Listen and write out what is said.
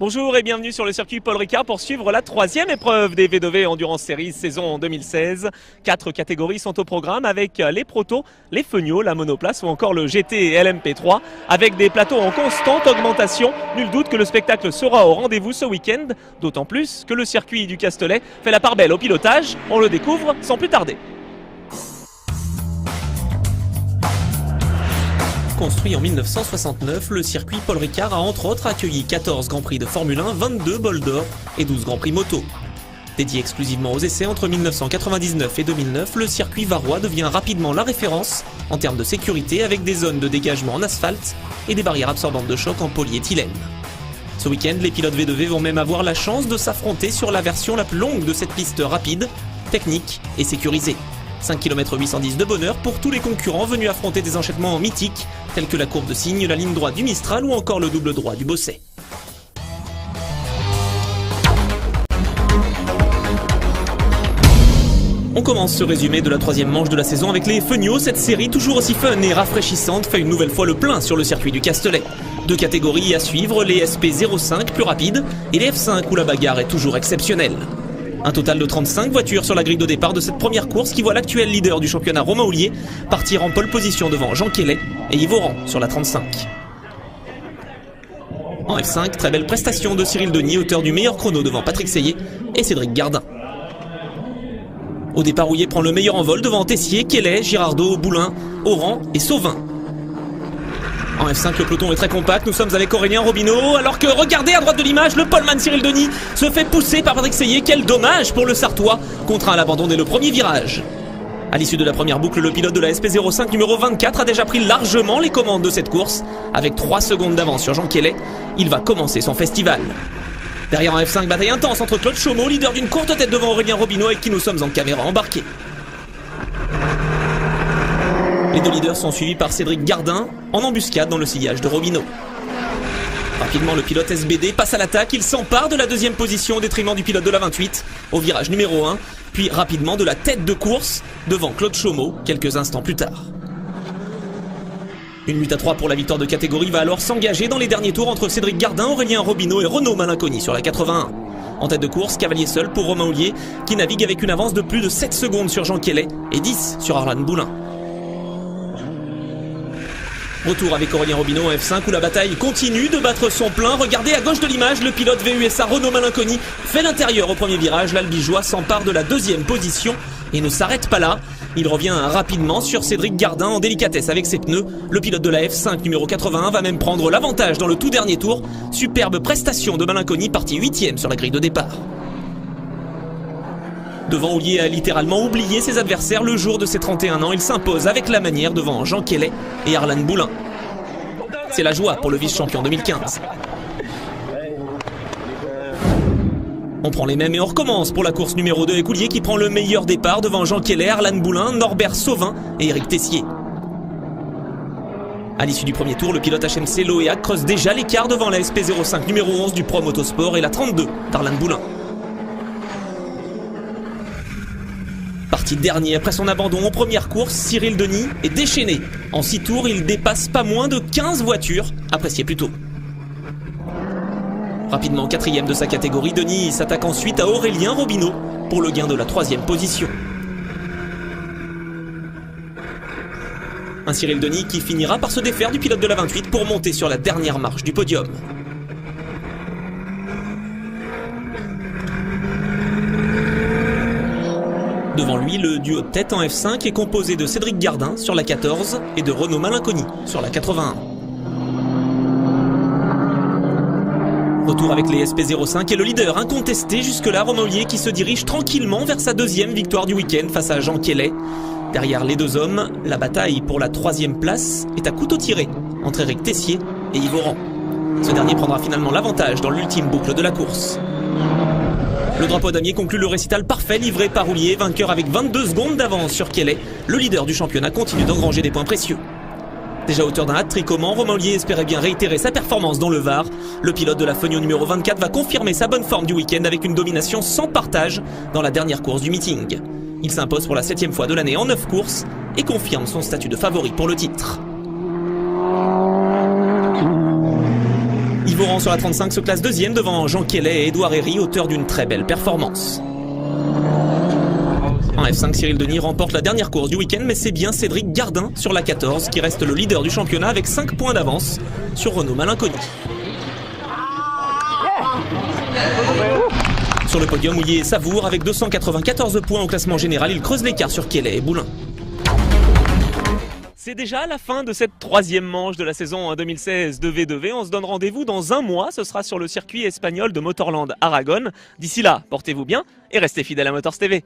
Bonjour et bienvenue sur le circuit Paul Ricard pour suivre la troisième épreuve des V2V Endurance Series saison 2016. 4 catégories sont au programme avec les protos, les feniaux, la monoplace ou encore le GT et LMP3 avec des plateaux en constante augmentation. Nul doute que le spectacle sera au rendez-vous ce week-end, d'autant plus que le circuit du Castellet fait la part belle au pilotage. On le découvre sans plus tarder. Construit en 1969, le circuit Paul Ricard a entre autres accueilli 14 Grands Prix de Formule 1, 22 bols d'or et 12 Grands Prix moto. Dédié exclusivement aux essais entre 1999 et 2009, le circuit varois devient rapidement la référence en termes de sécurité avec des zones de dégagement en asphalte et des barrières absorbantes de choc en polyéthylène. Ce week-end, les pilotes V2V vont même avoir la chance de s'affronter sur la version la plus longue de cette piste rapide, technique et sécurisée. 5 km 810 de bonheur pour tous les concurrents venus affronter des enchaînements mythiques tels que la courbe de cygne, la ligne droite du Mistral ou encore le double droit du Bosset. On commence ce résumé de la troisième manche de la saison avec les feniaux. Cette série toujours aussi fun et rafraîchissante fait une nouvelle fois le plein sur le circuit du Castellet. 2 catégories à suivre, les SP05 plus rapides et les F5 où la bagarre est toujours exceptionnelle. Un total de 35 voitures sur la grille de départ de cette première course qui voit l'actuel leader du championnat Romain Houllier partir en pole position devant Jean Kellet et Yves Oran sur la 35. En F5, très belle prestation de Cyril Denis, auteur du meilleur chrono devant Patrick Seyé et Cédric Gardin. Au départ, Houllier prend le meilleur envol devant Tessier, Kellet, Girardot, Boulin, Oran et Sauvin. En F5, le peloton est très compact, nous sommes avec Aurélien Robineau, alors que, regardez à droite de l'image, le poleman Cyril Denis se fait pousser par Patrick Seyé. Quel dommage pour le Sartois, contraint à l'abandon dès le premier virage. À l'issue de la première boucle, le pilote de la SP05 numéro 24 a déjà pris largement les commandes de cette course. Avec 3 secondes d'avance sur Jean Kellet, il va commencer son festival. Derrière en F5, bataille intense entre Claude Chaumeau, leader d'une courte tête devant Aurélien Robineau avec qui nous sommes en caméra embarquée. Les 2 leaders sont suivis par Cédric Gardin en embuscade dans le sillage de Robineau. Rapidement, le pilote SBD passe à l'attaque, il s'empare de la deuxième position au détriment du pilote de la 28 au virage numéro 1, puis rapidement de la tête de course devant Claude Chaumeau quelques instants plus tard. Une lutte à 3 pour la victoire de catégorie va alors s'engager dans les derniers tours entre Cédric Gardin, Aurélien Robineau et Renaud Malinconi sur la 81. En tête de course, cavalier seul pour Romain Houllier qui navigue avec une avance de plus de 7 secondes sur Jean Kellet et 10 sur Arlan Boulin. Retour avec Aurélien Robineau en F5 où la bataille continue de battre son plein. Regardez à gauche de l'image, le pilote VUSA Renaud Malinconi fait l'intérieur au premier virage. L'Albigeois s'empare de la deuxième position et ne s'arrête pas là. Il revient rapidement sur Cédric Gardin en délicatesse avec ses pneus. Le pilote de la F5 numéro 81 va même prendre l'avantage dans le tout dernier tour. Superbe prestation de Malinconi, parti 8e sur la grille de départ. Devant Houllier a littéralement oublié ses adversaires le jour de ses 31 ans. Il s'impose avec la manière devant Jean Kellet et Arlan Boulin. C'est la joie pour le vice-champion 2015. On prend les mêmes et on recommence pour la course numéro 2 avec Houllier qui prend le meilleur départ devant Jean Kellet, Arlan Boulin, Norbert Sauvin et Éric Tessier. À l'issue du premier tour, le pilote HMC Loéac creuse déjà l'écart devant la SP05 numéro 11 du Pro Motosport et la 32 d'Arlan Boulin. Parti dernier après son abandon en première course, Cyril Denis est déchaîné. En 6 tours, il dépasse pas moins de 15 voitures, appréciées plus tôt. Rapidement 4e de sa catégorie, Denis s'attaque ensuite à Aurélien Robineau pour le gain de la 3e position. Un Cyril Denis qui finira par se défaire du pilote de la 28 pour monter sur la dernière marche du podium. Devant lui, le duo de tête en F5 est composé de Cédric Gardin sur la 14 et de Renaud Malinconi sur la 81. Retour avec les SP05 et le leader incontesté jusque-là, Romain Hollier, qui se dirige tranquillement vers sa deuxième victoire du week-end face à Jean Kellet. Derrière les deux hommes, la bataille pour la troisième place est à couteau tiré entre Éric Tessier et Yves Oran. Ce dernier prendra finalement l'avantage dans l'ultime boucle de la course. Le drapeau damier conclut le récital parfait livré par Hollier, vainqueur avec 22 secondes d'avance sur Kellet. Le leader du championnat continue d'engranger des points précieux. Déjà auteur d'un hat-trick au Mans, Romain Hollier espérait bien réitérer sa performance dans le Var. Le pilote de la Fenio numéro 24 va confirmer sa bonne forme du week-end avec une domination sans partage dans la dernière course du meeting. Il s'impose pour la 7e fois de l'année en 9 courses et confirme son statut de favori pour le titre. Yves Oran sur la 35 se classe deuxième devant Jean Kellet et Édouard Herry, auteur d'une très belle performance. En F5, Cyril Denis remporte la dernière course du week-end, mais c'est bien Cédric Gardin sur la 14 qui reste le leader du championnat avec 5 points d'avance sur Renaud Malinconi. Sur le podium, Hollier savoure avec 294 points au classement général. Il creuse l'écart sur Kellet et Boulin. C'est déjà la fin de cette troisième manche de la saison 2016 de V2V. On se donne rendez-vous dans un mois. Ce sera sur le circuit espagnol de Motorland Aragon. D'ici là, portez-vous bien et restez fidèles à Motors TV.